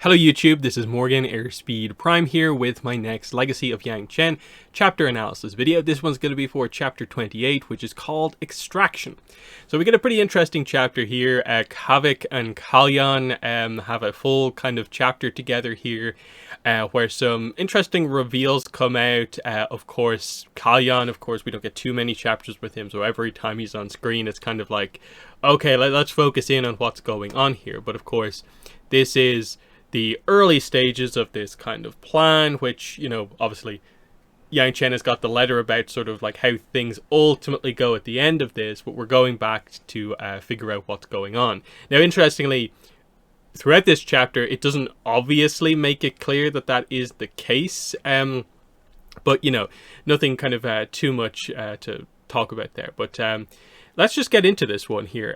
Hello YouTube, this is Morgan Airspeed Prime here with my next Legacy of Yangchen chapter analysis video. This one's going to be for chapter 28, which is called Extraction. So we get a pretty interesting chapter here. Kavik and Kalyan have a full kind of chapter together here where some interesting reveals come out. Of course, Kalyan, we don't get too many chapters with him, so every time he's on screen it's kind of like, okay, let's focus in on what's going on here. But of course, this is the early stages of this kind of plan, which, you know, obviously Yangchen has got the letter about sort of like how things ultimately go at the end of this, but we're going back to figure out what's going on. Now, interestingly, throughout this chapter, it doesn't obviously make it clear that that is the case, but, you know, nothing kind of too much to talk about there. But let's just get into this one here.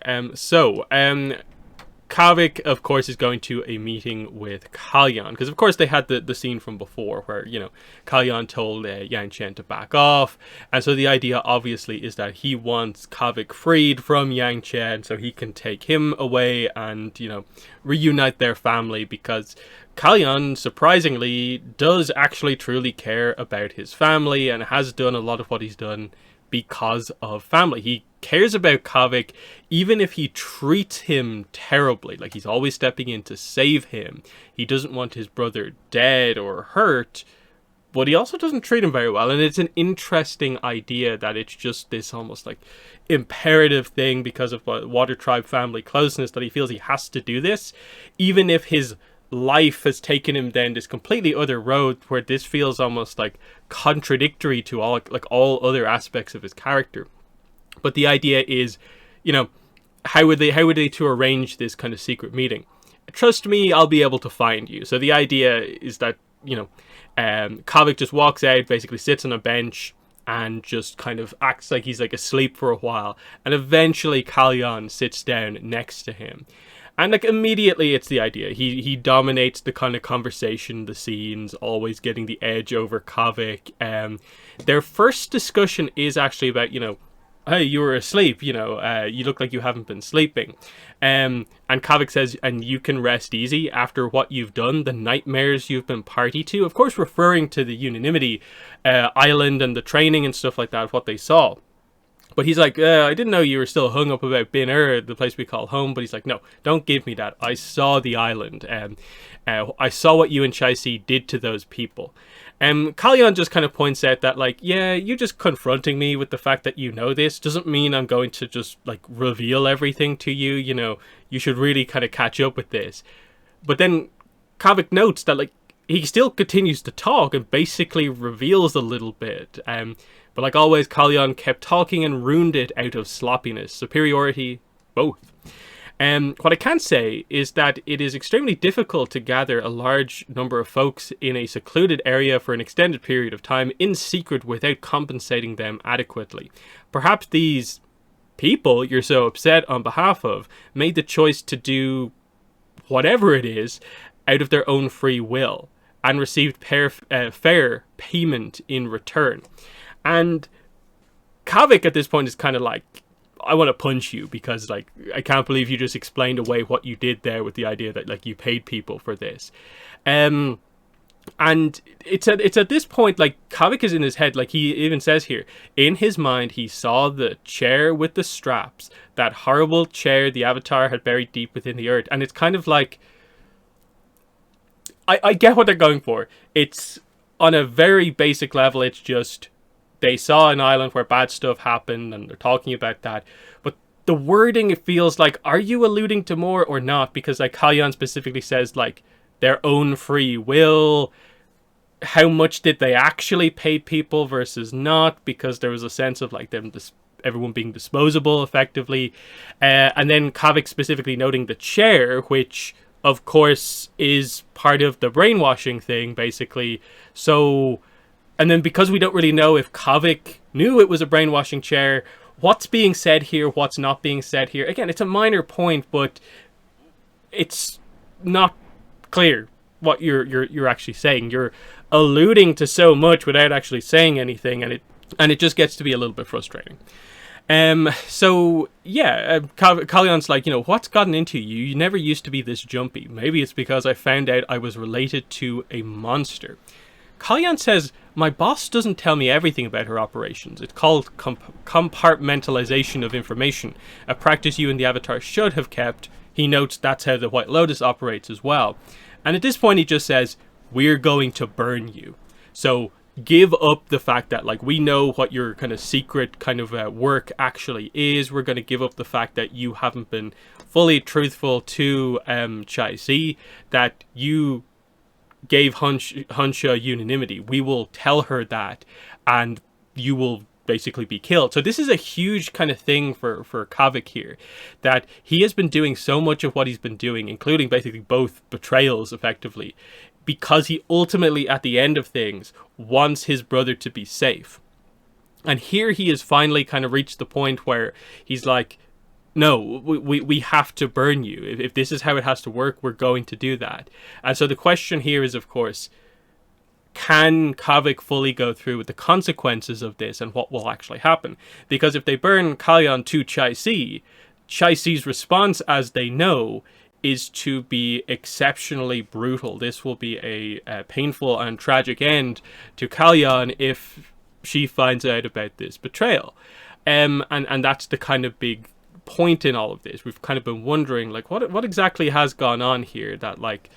Kavik, of course, is going to a meeting with Kalyan, because of course they had the scene from before where, you know, Kalyan told Yangchen to back off, and so the idea obviously is that he wants Kavik freed from Yangchen so he can take him away and, you know, reunite their family, because Kalyan, surprisingly, does actually truly care about his family and has done a lot of what he's done because of family. He cares about Kavik even if he treats him terribly, like he's always stepping in to save him. He doesn't want his brother dead or hurt, but he also doesn't treat him very well. And it's an interesting idea that it's just this almost like imperative thing because of Water Tribe family closeness that he feels he has to do this, even if his life has taken him down this completely other road where this feels almost like contradictory to all other aspects of his character. But the idea is, you know, how would they to arrange this kind of secret meeting? Trust me, I'll be able to find you. So the idea is that, you know, Kavik just walks out, basically sits on a bench and just kind of acts like he's like asleep for a while, and eventually Kalyan sits down next to him. And like immediately it's the idea. He dominates the kind of conversation, the scenes, always getting the edge over Kavik. Their first discussion is actually about, you know, hey, you were asleep, you know, you look like you haven't been sleeping. And Kavik says, and you can rest easy after what you've done, the nightmares you've been party to. Of course, referring to the Unanimity Island and the training and stuff like that, what they saw. But he's like, I didn't know you were still hung up about Bin the place we call home. But he's like, no, don't give me that. I saw the island. I saw what you and Chaisi did to those people. Kalyan just kind of points out that, like, yeah, you just confronting me with the fact that you know this doesn't mean I'm going to just, like, reveal everything to you. You know, you should really kind of catch up with this. But then Kavik notes that, like, he still continues to talk and basically reveals a little bit. But like always, Kalyan kept talking and ruined it out of sloppiness, superiority, both. What I can say is that it is extremely difficult to gather a large number of folks in a secluded area for an extended period of time in secret without compensating them adequately. Perhaps these people you're so upset on behalf of made the choice to do whatever it is out of their own free will and received fair payment in return. And Kavik at this point is kind of like, I want to punch you because, like, I can't believe you just explained away what you did there with the idea that, like, you paid people for this. And it's at this point, like, Kavik is in his head, like, he even says here, in his mind, he saw the chair with the straps, that horrible chair the Avatar had buried deep within the earth. And it's kind of like, I get what they're going for. It's on a very basic level, it's just, they saw an island where bad stuff happened and they're talking about that. But the wording, it feels like, are you alluding to more or not? Because like Kalyan specifically says, like, their own free will. How much did they actually pay people versus not? Because there was a sense of like them everyone being disposable effectively. And then Kavik specifically noting the chair, which of course is part of the brainwashing thing basically. So, and then because we don't really know if Kavik knew it was a brainwashing chair, what's being said here, what's not being said here. Again, it's a minor point, but it's not clear what you're actually saying. You're alluding to so much without actually saying anything, and it just gets to be a little bit frustrating. So yeah, Kalyan's like, what's gotten into you? You never used to be this jumpy. Maybe it's because I found out I was related to a monster. Kalyan says, my boss doesn't tell me everything about her operations. It's called compartmentalization of information, a practice you and the Avatar should have kept. He notes that's how the White Lotus operates as well. And at this point he just says, we're going to burn you. So give up the fact that, like, we know what your kind of secret kind of work actually is. We're going to give up the fact that you haven't been fully truthful to Chai-Si, that you gave Hunsha unanimity. We will tell her that, and you will basically be killed. So this is a huge kind of thing for Kavik here, that he has been doing so much of what he's been doing, including basically both betrayals effectively, because he ultimately, at the end of things, wants his brother to be safe. And here he has finally kind of reached the point where he's like, no, we have to burn you. If this is how it has to work, we're going to do that. And so the question here is, of course, can Kavik fully go through with the consequences of this and what will actually happen? Because if they burn Kalyan to Chai-Si, Chai-Si's response, as they know, is to be exceptionally brutal. This will be a painful and tragic end to Kalyan if she finds out about this betrayal. And that's the kind of big point in all of this. We've kind of been wondering, like, what exactly has gone on here, that, like,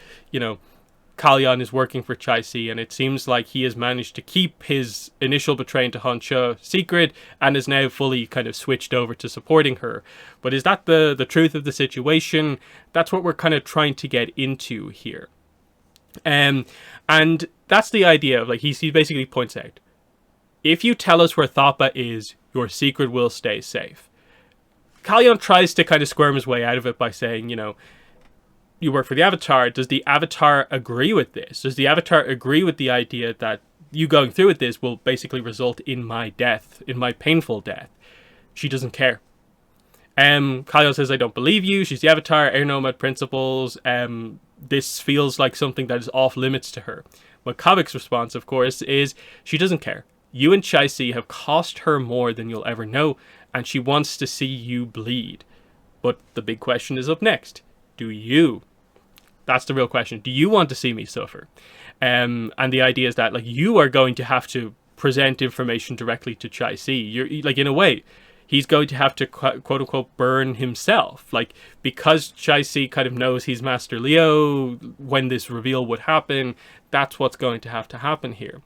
Kalyan is working for Chai-Si, and it seems like he has managed to keep his initial betrayal to Honsha secret and is now fully kind of switched over to supporting her. But is that the truth of the situation? That's what we're kind of trying to get into here. And that's the idea of, like, he basically points out, if you tell us where Thapa is, your secret will stay safe. Kalyan tries to kind of squirm his way out of it by saying, you work for the Avatar. Does the Avatar agree with this? Does the Avatar agree with the idea that you going through with this will basically result in my death, in my painful death? She doesn't care. Kalyan says, I don't believe you. She's the Avatar, air nomad principles. This feels like something that is off limits to her. But Kavik's response, of course, is she doesn't care. You and Chai-Si have cost her more than you'll ever know, and she wants to see you bleed. But the big question is up next. Do you? That's the real question. Do you want to see me suffer? And the idea is that, like, you are going to have to present information directly to Chai-Si. You're, like, in a way, he's going to have to quote unquote burn himself, like, because Chai-Si kind of knows he's Master Leo when this reveal would happen. That's what's going to have to happen here.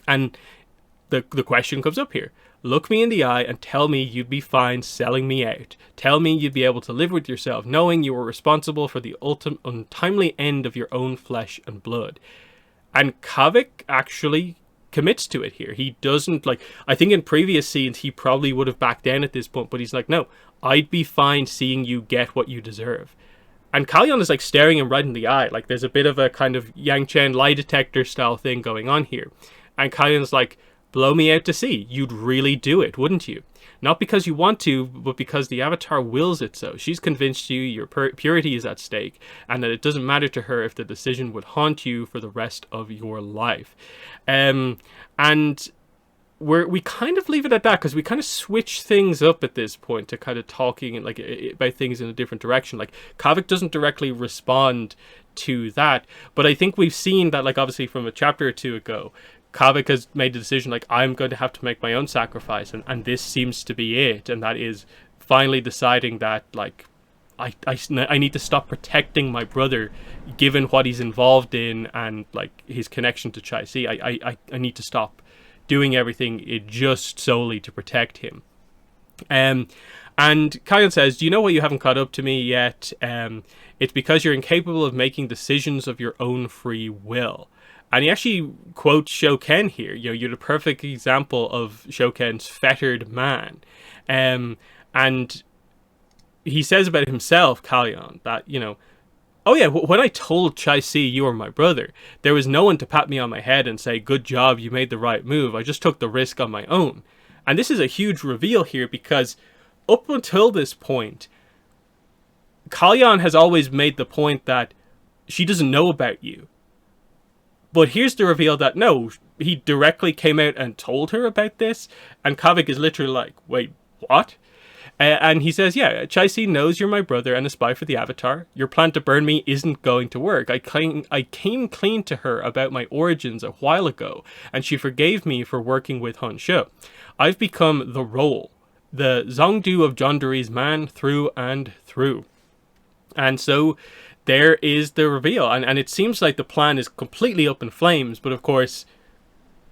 And the question comes up here. Look me in the eye and tell me you'd be fine selling me out. Tell me you'd be able to live with yourself, knowing you were responsible for the ultimate untimely end of your own flesh and blood. And Kavik actually commits to it here. He doesn't, like, I think in previous scenes he probably would have backed down at this point, but he's like, no, I'd be fine seeing you get what you deserve. And Kalyan is, like, staring him right in the eye. Like, there's a bit of a kind of Yangchen lie detector style thing going on here. And Kalyan's like, blow me out to sea. You'd really do it, wouldn't you? Not because you want to, but because the Avatar wills it so. She's convinced you your purity is at stake, and that it doesn't matter to her if the decision would haunt you for the rest of your life. And we kind of leave it at that, because we kind of switch things up at this point to kind of talking like about things in a different direction. Like, Kavik doesn't directly respond to that, but I think we've seen that, like, obviously from a chapter or two ago, Kavik has made the decision, like, I'm going to have to make my own sacrifice, and this seems to be it, and that is finally deciding that, like, I need to stop protecting my brother, given what he's involved in, and, like, his connection to Chai-Si. I need to stop doing everything just solely to protect him. And Kalyan says, do you know what you haven't caught up to me yet? It's because you're incapable of making decisions of your own free will. And he actually quotes Shouken here. You're the perfect example of Shouken's fettered man. And he says about himself, Kalyan, that, oh yeah, when I told Chai-Si you were my brother, there was no one to pat me on my head and say, good job, you made the right move. I just took the risk on my own. And this is a huge reveal here, because up until this point, Kalyan has always made the point that she doesn't know about you. But here's the reveal that, no, he directly came out and told her about this. And Kavik is literally like, wait, what? And he says, yeah, Chai-Si knows you're my brother and a spy for the Avatar. Your plan to burn me isn't going to work. I came clean to her about my origins a while ago, and she forgave me for working with Hun She. I've become the role, the Zongdu of John Dory's man through and through. And so there is the reveal. And it seems like the plan is completely up in flames, but of course,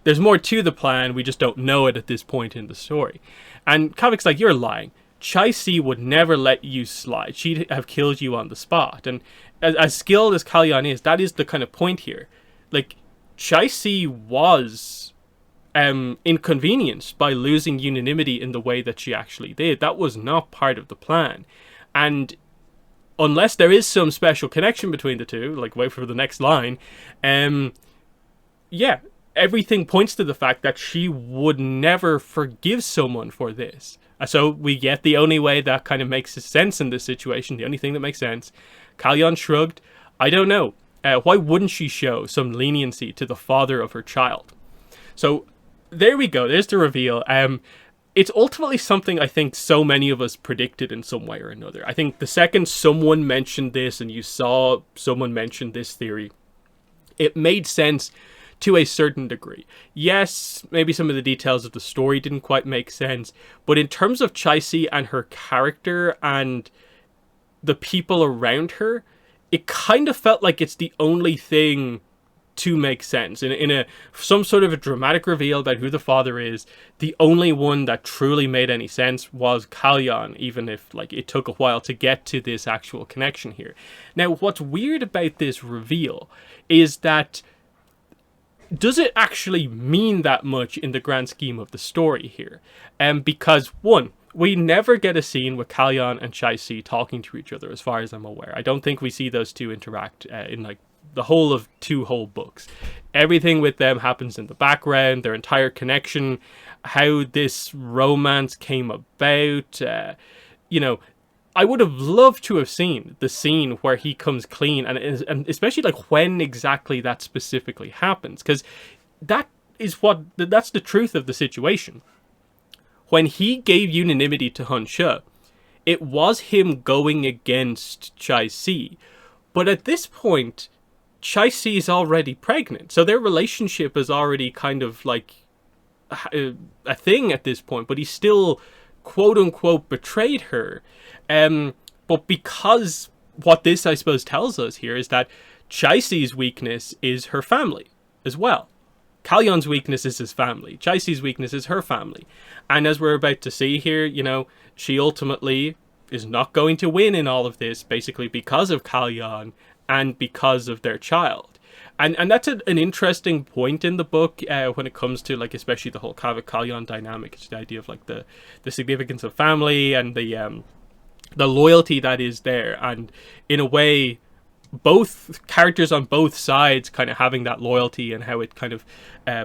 there's more to the plan. We just don't know it at this point in the story. And Kavik's like, you're lying. Chai-Si would never let you slide. She'd have killed you on the spot. And as skilled as Kalyan is, that is the kind of point here. Like, Chai-Si was inconvenienced by losing unanimity in the way that she actually did. That was not part of the plan. And unless there is some special connection between the two, like wait for the next line, yeah, everything points to the fact that she would never forgive someone for this. So we get the only way that kind of makes sense in this situation, the only thing that makes sense. Kalyan shrugged. I don't know. Why wouldn't she show some leniency to the father of her child? So there we go. There's the reveal. It's ultimately something I think so many of us predicted in some way or another. I think the second someone mentioned this and you saw someone mention this theory, it made sense to a certain degree. Yes, maybe some of the details of the story didn't quite make sense, but in terms of Chai-Si and her character and the people around her, it kind of felt like it's the only thing to make sense. In some sort of a dramatic reveal about who the father is, the only one that truly made any sense was Kalyan, even if like it took a while to get to this actual connection here. Now, what's weird about this reveal is that does it actually mean that much in the grand scheme of the story here? Because one, we never get a scene with Kalyan and Chai-Si talking to each other, as far as I'm aware. I don't think we see those two interact in like the whole of two whole books. Everything with them happens in the background, their entire connection, how this romance came about. I would have loved to have seen the scene where he comes clean, and especially like when exactly that specifically happens, because that's the truth of the situation. When he gave unanimity to Hun She, it was him going against Chai-Si, but at this point, Chai-Si is already pregnant, so their relationship is already kind of like a thing at this point, but he still quote unquote betrayed her. But because what this, I suppose, tells us here is that Chai-Si's weakness is her family as well. Kalyan's weakness is his family. Chai-Si's weakness is her family. And as we're about to see here, she ultimately is not going to win in all of this, basically because of Kalyan and because of their child. And that's an interesting point in the book when it comes to, like, especially the whole Kalyan dynamic. It's the idea of, like, the significance of family and the loyalty that is there. And in a way, both characters on both sides kind of having that loyalty and how it kind of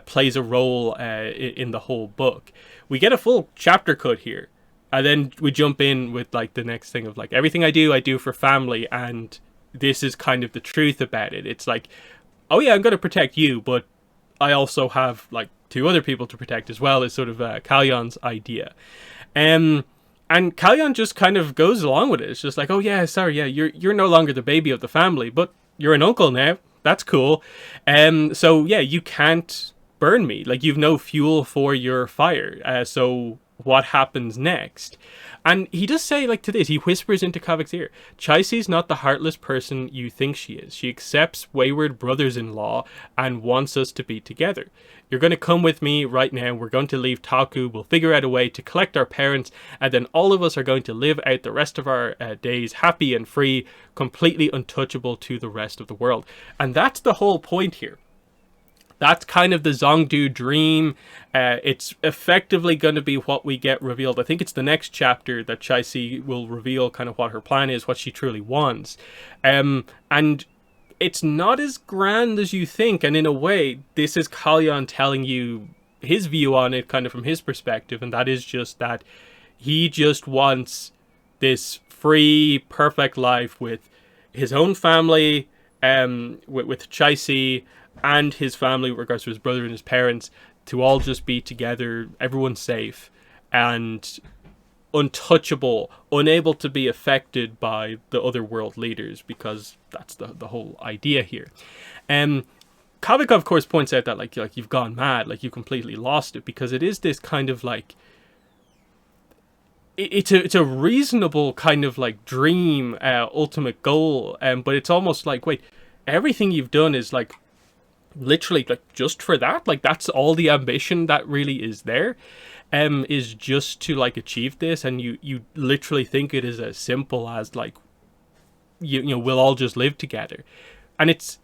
plays a role in the whole book. We get a full chapter cut here. And then we jump in with, like, the next thing of, like, everything I do for family. And this is kind of the truth about it. It's like, oh yeah, I'm going to protect you, but I also have, like, two other people to protect as well, is sort of Kalyan's idea. And Kalyan just kind of goes along with it. It's just like, oh yeah, sorry, yeah, you're no longer the baby of the family, but you're an uncle now. That's cool. So yeah, you can't burn me. Like, you've no fuel for your fire. So what happens next? And he does say, like, to this, he whispers into Kavik's ear, Chai-Si's not the heartless person you think she is. She accepts wayward brothers-in-law and wants us to be together. You're going to come with me right now. We're going to leave Taku. We'll figure out a way to collect our parents, and then all of us are going to live out the rest of our days happy and free, completely untouchable to the rest of the world. And that's the whole point here. That's kind of the Zongdu dream. It's effectively going to be what we get revealed. I think it's the next chapter that Chai-Si will reveal kind of what her plan is, what she truly wants. And it's not as grand as you think. And in a way, this is Kalyan telling you his view on it, kind of from his perspective. And that is just that he just wants this free, perfect life with his own family, with Chai-Si and his family, with regards to his brother and his parents, to all just be together, everyone's safe, and untouchable, unable to be affected by the other world leaders, because that's the whole idea here. Kavik, of course, points out that like you've gone mad, like you completely lost it, because it is this kind of like it's a reasonable kind of like dream, ultimate goal, but it's almost like, wait, everything you've done is like literally like just for that, like that's all the ambition that really is there, is just to like achieve this, and you literally think it is as simple as like you know, we'll all just live together. And it's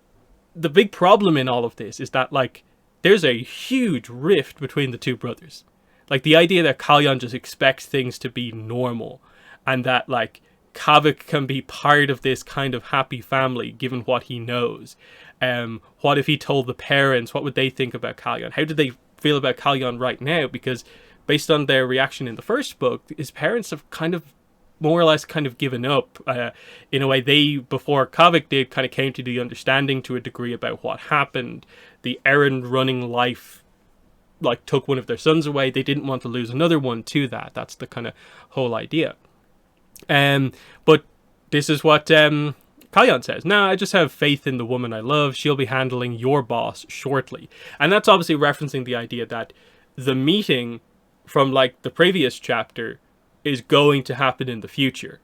the big problem in all of this is that like there's a huge rift between the two brothers. Like the idea that Kalyan just expects things to be normal, and that like Kavik can be part of this kind of happy family given what he knows. What if he told the parents? What would they think about Kalyan? How do they feel about Kalyan right now? Because based on their reaction in the first book, his parents have kind of more or less kind of given up. In a way, they, before Kavik did, kind of came to the understanding to a degree about what happened. The errand running life like took one of their sons away. They didn't want to lose another one to that. That's the kind of whole idea. But this is what Kalyan says. "Nah, I just have faith in the woman I love. She'll be handling your boss shortly." And that's obviously referencing the idea that the meeting from like the previous chapter is going to happen in the future.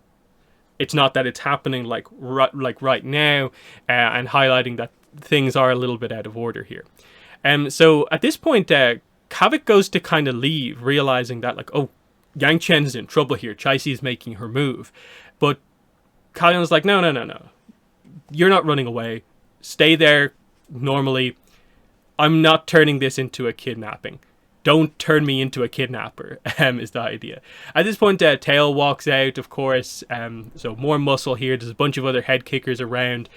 It's not that it's happening like right now, and highlighting that things are a little bit out of order here. So at this point, Kavik goes to kind of leave, realizing that like, oh, Yangchen's in trouble here. Chaisi's making her move. But Kalyan's like, no. You're not running away. Stay there normally. I'm not turning this into a kidnapping. Don't turn me into a kidnapper, is the idea. At this point, Tail walks out, of course. So more muscle here. There's a bunch of other head kickers around.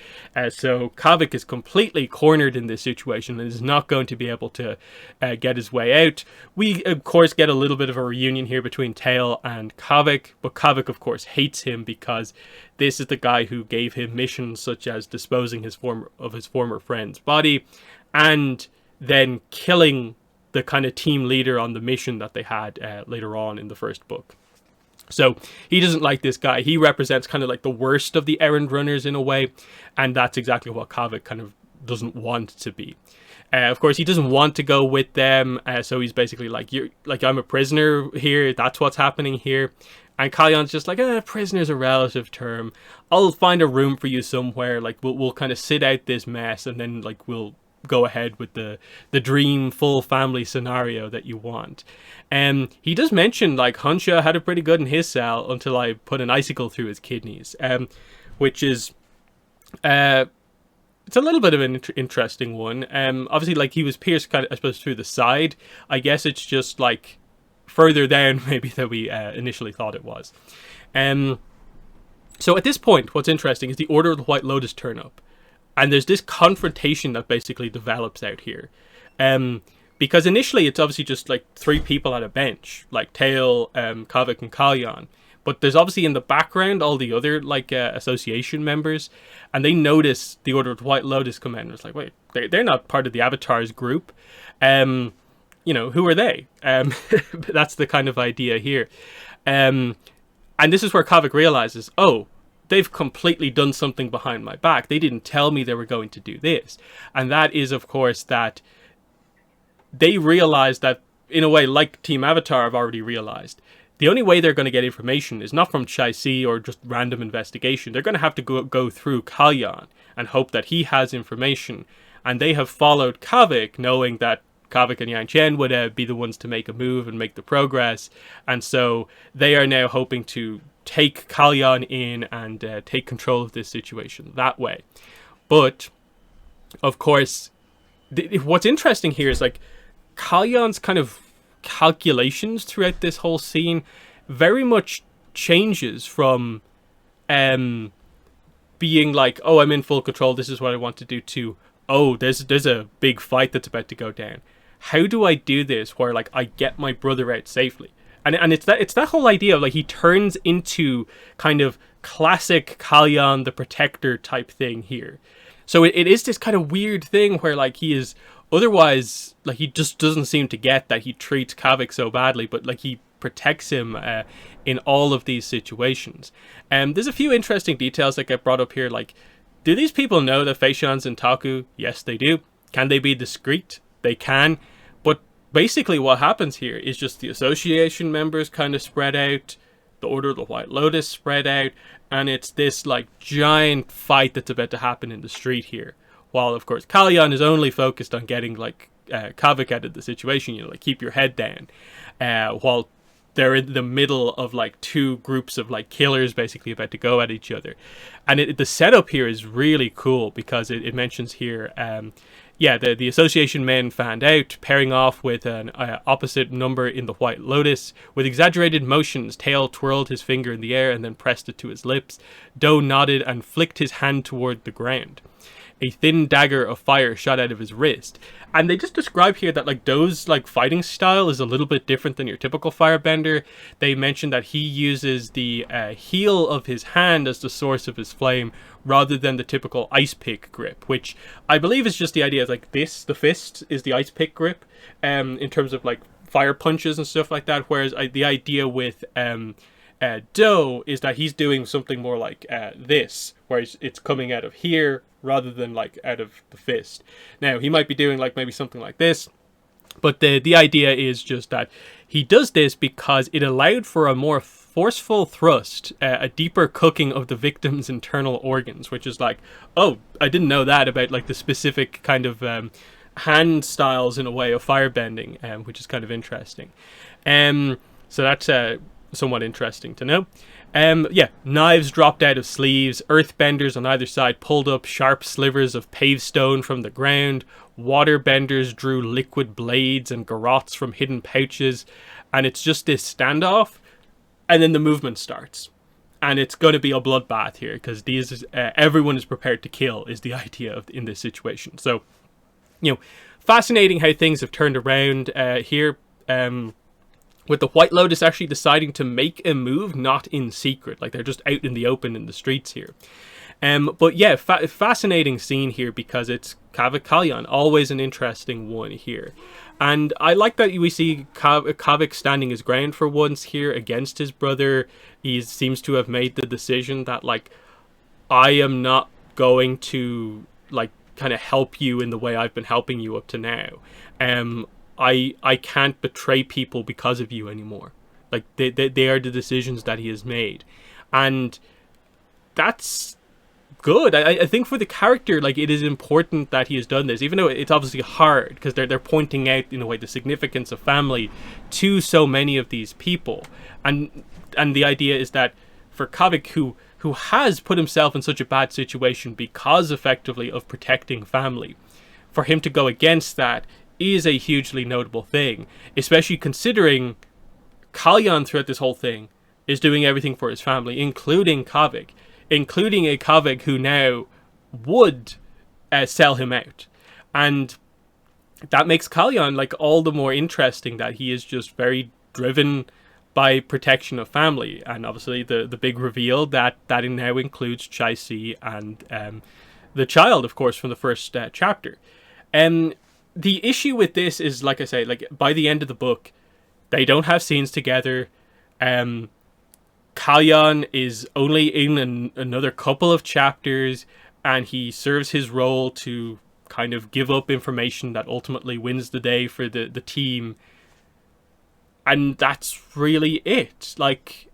So Kavik is completely cornered in this situation and is not going to be able to get his way out. We, of course, get a little bit of a reunion here between Tail and Kavik. But Kavik, of course, hates him because this is the guy who gave him missions such as disposing his former friend's body and then killing the kind of team leader on the mission that they had later on in the first book. So he doesn't like this guy. He represents kind of like the worst of the errand runners in a way, and that's exactly what Kavik kind of doesn't want to be. Of course, he doesn't want to go with them, so he's basically like, "You're like, I'm a prisoner here. That's what's happening here." And Kalyan's just like, "Prisoner's a relative term. I'll find a room for you somewhere. Like we'll kind of sit out this mess, and then like we'll go ahead with the dream full family scenario that you want." He does mention like Hunsha had it pretty good in his cell until I put an icicle through his kidneys, which is it's a little bit of an interesting one. Obviously, like he was pierced kind of, I suppose, through the side. I guess it's just like further down maybe than we initially thought it was. So at this point, what's interesting is the Order of the White Lotus turn up. And there's this confrontation that basically develops out here. Because initially it's obviously just like three people at a bench, like Tail, Kavik, and Kalyan. But there's obviously in the background all the other like association members. And they notice the Order of the White Lotus come in. And it's like, wait, they're not part of the Avatar's group. You know, who are they? That's the kind of idea here. And this is where Kavik realizes, oh, they've completely done something behind my back. They didn't tell me they were going to do this. And that is, of course, that they realized that, in a way, like Team Avatar have already realized, the only way they're going to get information is not from Chaisi or just random investigation. They're going to have to go through Kalyan and hope that he has information. And they have followed Kavik, knowing that Kavik and Yangchen would be the ones to make a move and make the progress. And so they are now hoping to take Kalyan in and take control of this situation that way. But, of course, what's interesting here is like Kalyan's kind of calculations throughout this whole scene very much changes from being like, oh, I'm in full control, this is what I want to do, to, oh, there's a big fight that's about to go down. How do I do this where like I get my brother out safely? And it's that whole idea of like he turns into kind of classic Kalyan the Protector type thing here. So it is this kind of weird thing where like he is otherwise like he just doesn't seem to get that he treats Kavik so badly, but like he protects him in all of these situations. There's a few interesting details that get brought up here, like, do these people know that Feishan's in Taku? Yes, they do. Can they be discreet? They can. But basically what happens here is just the association members kind of spread out, the Order of the White Lotus spread out, and it's this like giant fight that's about to happen in the street here. While of course Kalyan is only focused on getting like Kavik out of the situation, you know, like keep your head down. While they're in the middle of like two groups of like killers basically about to go at each other. And the setup here is really cool because it mentions here, the association men fanned out, pairing off with an opposite number in the White Lotus. With exaggerated motions, Tail twirled his finger in the air and then pressed it to his lips. Do nodded and flicked his hand toward the ground. A thin dagger of fire shot out of his wrist. And they just describe here that like Do's like fighting style is a little bit different than your typical firebender. They mention that he uses the heel of his hand as the source of his flame rather than the typical ice pick grip, which I believe is just the idea of like this, the fist is the ice pick grip in terms of like fire punches and stuff like that, whereas the idea with Do is that he's doing something more like this, where it's coming out of here rather than like out of the fist. Now he might be doing like maybe something like this, but the idea is just that he does this because it allowed for a more forceful thrust, a deeper cooking of the victim's internal organs, which is like, oh, I didn't know that about like the specific kind of hand styles in a way of firebending, which is kind of interesting. So that's somewhat interesting to know. Knives dropped out of sleeves, earthbenders on either side pulled up sharp slivers of paved stone from the ground, waterbenders drew liquid blades and garrots from hidden pouches, and it's just this standoff, and then the movement starts. And it's going to be a bloodbath here, because everyone is prepared to kill, is the idea in this situation. So, you know, fascinating how things have turned around here. With the White Lotus actually deciding to make a move, not in secret. Like, they're just out in the open in the streets here. But yeah, fascinating scene here because it's Kavik Kalyan, always an interesting one here. And I like that we see Kavik standing his ground for once here against his brother. He seems to have made the decision that, like, I am not going to, like, kind of help you in the way I've been helping you up to now. I can't betray people because of you anymore. Like, they are the decisions that he has made. And that's good. I think for the character, like, it is important that he has done this, even though it's obviously hard, because they're pointing out, in a way, the significance of family to so many of these people. And the idea is that for Kavik, who has put himself in such a bad situation because, effectively, of protecting family, for him to go against that is a hugely notable thing, especially considering Kalyan throughout this whole thing is doing everything for his family, including Kavik, including a Kavik who now would sell him out. And that makes Kalyan, like, all the more interesting, that he is just very driven by protection of family. And obviously the big reveal that now includes Chai-Si and the child, of course, from the first chapter. The issue with this is, like I say, like, by the end of the book, they don't have scenes together. Kalyan is only in another couple of chapters, and he serves his role to kind of give up information that ultimately wins the day for the team. And that's really it. Like,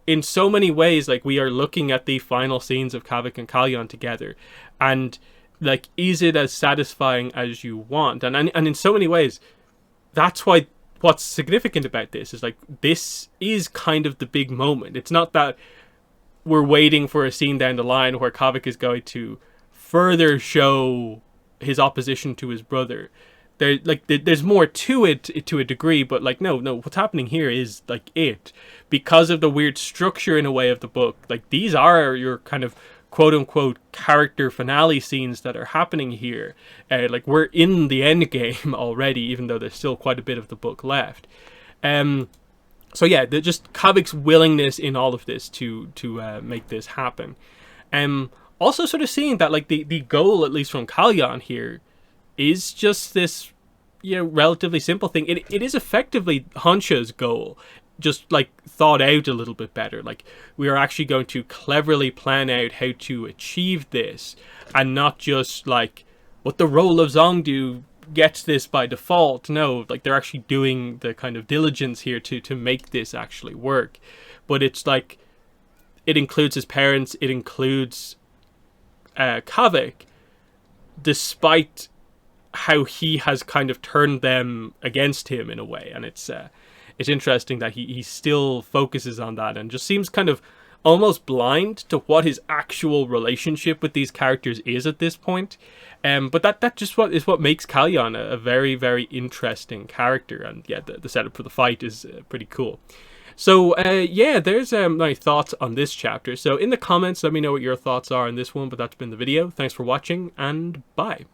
in so many ways, like, we are looking at the final scenes of Kavik and Kalyan together, and, like, is it as satisfying as you want? And in so many ways, that's why what's significant about this is, like, this is kind of the big moment. It's not that we're waiting for a scene down the line where Kavik is going to further show his opposition to his brother. There's more to it to a degree, but, like, no, what's happening here is, like, it. Because of the weird structure, in a way, of the book, like, these are your kind of quote-unquote character finale scenes that are happening here. Like, we're in the end game already, even though there's still quite a bit of the book left. So yeah, just Kavik's willingness in all of this to make this happen. Also sort of seeing that, like, the goal, at least from Kalyan here, is just this, you know, relatively simple thing. It is effectively Hansha's goal. just like thought out a little bit better. Like, we are actually going to cleverly plan out how to achieve this, and not just like what the role of Zongdu gets this by default. No, like they're actually doing the kind of diligence here to make this actually work. But it's like, it includes his parents, it includes Kavik, despite how he has kind of turned them against him in a way. And it's interesting that he still focuses on that and just seems kind of almost blind to what his actual relationship with these characters is at this point. But that just what makes Kalyan a very, very interesting character. And yeah, the setup for the fight is pretty cool. So yeah, there's my thoughts on this chapter. So in the comments, let me know what your thoughts are on this one. But that's been the video. Thanks for watching, and bye.